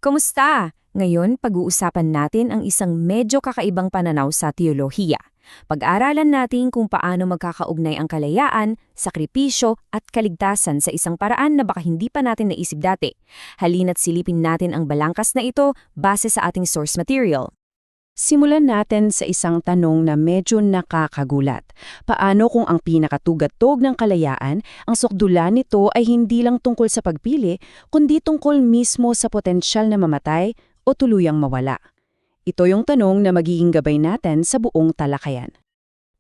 Kumusta? Ngayon, pag-uusapan natin ang isang medyo kakaibang pananaw sa teolohiya. Pag-aralan natin kung paano magkakaugnay ang kalayaan, sakripisyo at kaligtasan sa isang paraan na baka hindi pa natin naisip dati. Halina't silipin natin ang balangkas na ito base sa ating source material. Simulan natin sa isang tanong na medyo nakakagulat. Paano kung ang pinakatugatog ng kalayaan, ang sukdulan nito ay hindi lang tungkol sa pagpili, kundi tungkol mismo sa potensyal na mamatay o tuluyang mawala? Ito yung tanong na magiging gabay natin sa buong talakayan.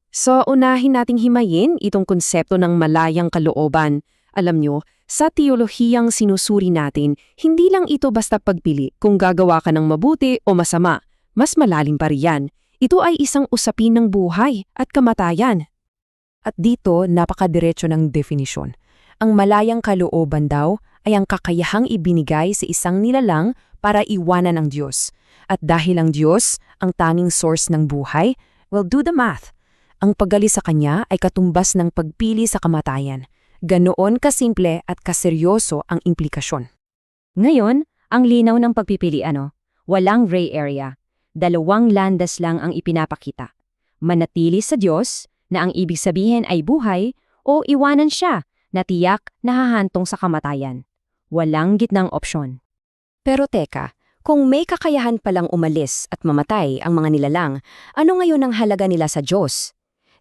So, unahin nating himayin itong konsepto ng malayang kalooban. Alam nyo, sa teolohiyang sinusuri natin, hindi lang ito basta pagpili kung gagawa ka ng mabuti o masama. Mas malalim pa riyan. Ito ay isang usapin ng buhay at kamatayan. At dito, napakadiretso ng definisyon. Ang malayang kalooban daw ay ang kakayahang ibinigay sa isang nilalang para iwanan ang Diyos. At dahil ang Diyos, ang tanging source ng buhay, well, do the math. Ang paggali sa Kanya ay katumbas ng pagpili sa kamatayan. Ganoon kasimple at kaseryoso ang implikasyon. Ngayon, ang linaw ng pagpipili walang gray area. Dalawang landas lang ang ipinapakita. Manatili sa Diyos, na ang ibig sabihin ay buhay, o iwanan siya, na tiyak nahahantong sa kamatayan. Walang gitnang opsyon. Pero teka, kung may kakayahan palang umalis at mamatay ang mga nilalang, ano ngayon ang halaga nila sa Diyos?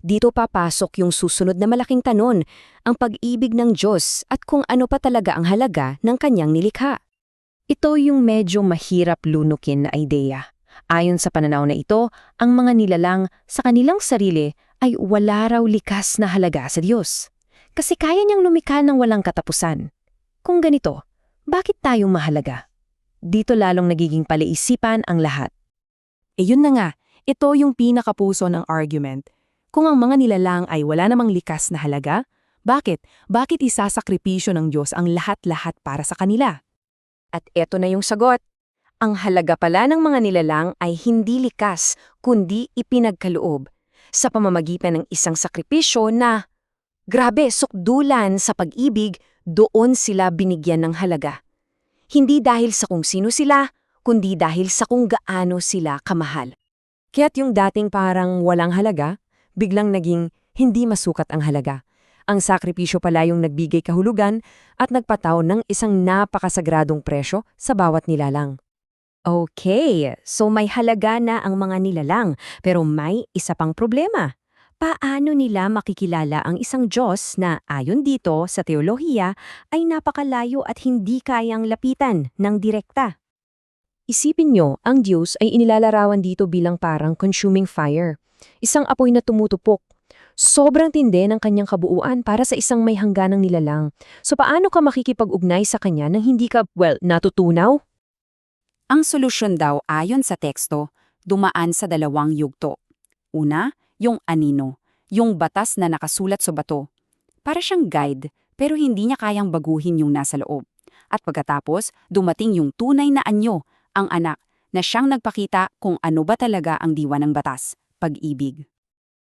Dito papasok yung susunod na malaking tanong, ang pag-ibig ng Diyos at kung ano pa talaga ang halaga ng Kanyang nilikha. Ito yung medyo mahirap lunukin na ideya. Ayon sa pananaw na ito, ang mga nilalang sa kanilang sarili ay wala raw likas na halaga sa Diyos. Kasi kaya niyang lumikha ng walang katapusan. Kung ganito, bakit tayo mahalaga? Dito lalong nagiging palaisipan ang lahat. Yun na nga, ito yung pinakapuso ng argument. Kung ang mga nilalang ay wala namang likas na halaga, bakit? Bakit isasakripisyo ng Diyos ang lahat-lahat para sa kanila? At eto na yung sagot. Ang halaga pala ng mga nilalang ay hindi likas, kundi ipinagkaloob sa pamamagitan ng isang sakripisyo na, grabe, sukdulan sa pag-ibig, doon sila binigyan ng halaga. Hindi dahil sa kung sino sila, kundi dahil sa kung gaano sila kamahal. Kaya't yung dating parang walang halaga, biglang naging hindi masukat ang halaga. Ang sakripisyo pala yung nagbigay kahulugan at nagpataw ng isang napakasagradong presyo sa bawat nilalang. Okay, so may halaga na ang mga nilalang, pero may isa pang problema. Paano nila makikilala ang isang Diyos na ayon dito sa teolohiya ay napakalayo at hindi kayang lapitan ng direkta? Isipin nyo, ang Diyos ay inilalarawan dito bilang parang consuming fire. Isang apoy na tumutupok. Sobrang tindi ng kanyang kabuuan para sa isang may hangganang nilalang. So paano ka makikipag-ugnay sa kanya nang hindi ka, natutunaw? Ang solusyon daw ayon sa teksto, dumaan sa dalawang yugto. Una, yung anino, yung batas na nakasulat sa bato. Para siyang guide, pero hindi niya kayang baguhin yung nasa loob. At pagkatapos, dumating yung tunay na anyo, ang anak, na siyang nagpakita kung ano ba talaga ang diwa ng batas, pag-ibig.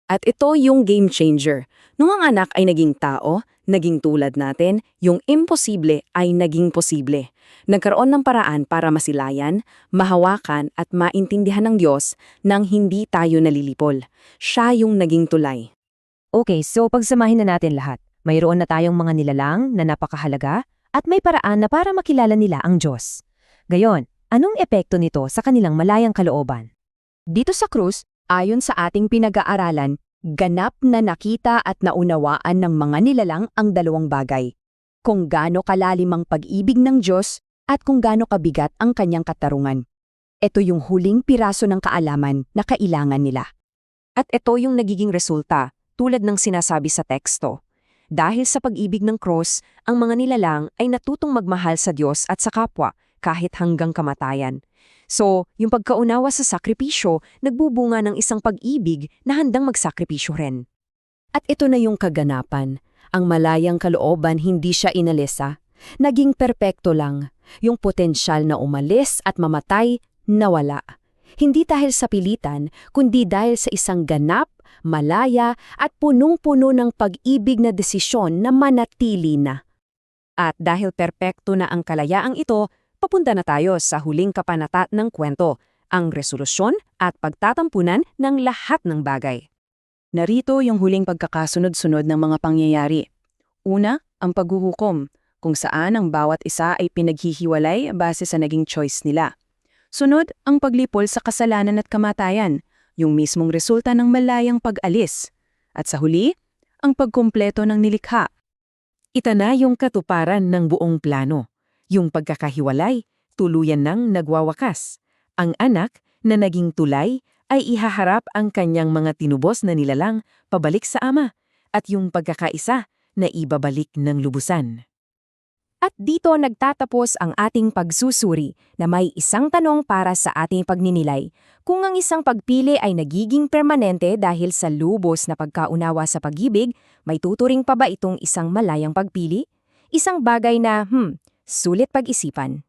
At ito yung game changer. Nung ang anak ay naging tao, naging tulad natin, yung imposible ay naging posible. Nagkaroon ng paraan para masilayan, mahawakan at maintindihan ng Diyos nang hindi tayo nalilipol. Siya yung naging tulay. Okay, so pagsamahin na natin lahat. Mayroon na tayong mga nilalang na napakahalaga at may paraan na para makilala nila ang Diyos. Gayon, anong epekto nito sa kanilang malayang kalooban? Dito sa krus, ayon sa ating pinag-aaralan, ganap na nakita at naunawaan ng mga nilalang ang dalawang bagay. Kung gaano kalalim ang pag-ibig ng Diyos at kung gaano kabigat ang kanyang katarungan. Ito yung huling piraso ng kaalaman na kailangan nila. At ito yung nagiging resulta, tulad ng sinasabi sa teksto. Dahil sa pag-ibig ng cross, ang mga nilalang ay natutong magmahal sa Diyos at sa kapwa, kahit hanggang kamatayan. So, yung pagkaunawa sa sakripisyo, nagbubunga ng isang pag-ibig na handang magsakripisyo rin. At ito na yung kaganapan. Ang malayang kalooban hindi siya inalisa. Naging perpekto lang. Yung potensyal na umalis at mamatay, nawala. Hindi dahil sa pilitan, kundi dahil sa isang ganap, malaya at punong-puno ng pag-ibig na desisyon na manatili na. At dahil perpekto na ang kalayaang ito, papunta na tayo sa huling kapanata ng kwento, ang resolusyon at pagtatampunan ng lahat ng bagay. Narito yung huling pagkakasunod-sunod ng mga pangyayari. Una, ang paghuhukom, kung saan ang bawat isa ay pinaghihiwalay base sa naging choice nila. Sunod, ang paglipol sa kasalanan at kamatayan, yung mismong resulta ng malayang pag-alis. At sa huli, ang pagkumpleto ng nilikha. Ita na yung katuparan ng buong plano. Yung pagkakahiwalay, tuluyan nang nagwawakas. Ang anak na naging tulay ay ihaharap ang kanyang mga tinubos na nilalang pabalik sa ama at yung pagkakaisa na ibabalik ng lubusan. At dito nagtatapos ang ating pagsusuri na may isang tanong para sa ating pagninilay. Kung ang isang pagpili ay nagiging permanente dahil sa lubos na pagkaunawa sa pag-ibig, may tuturing pa ba itong isang malayang pagpili? Isang bagay na, sulit pag-isipan.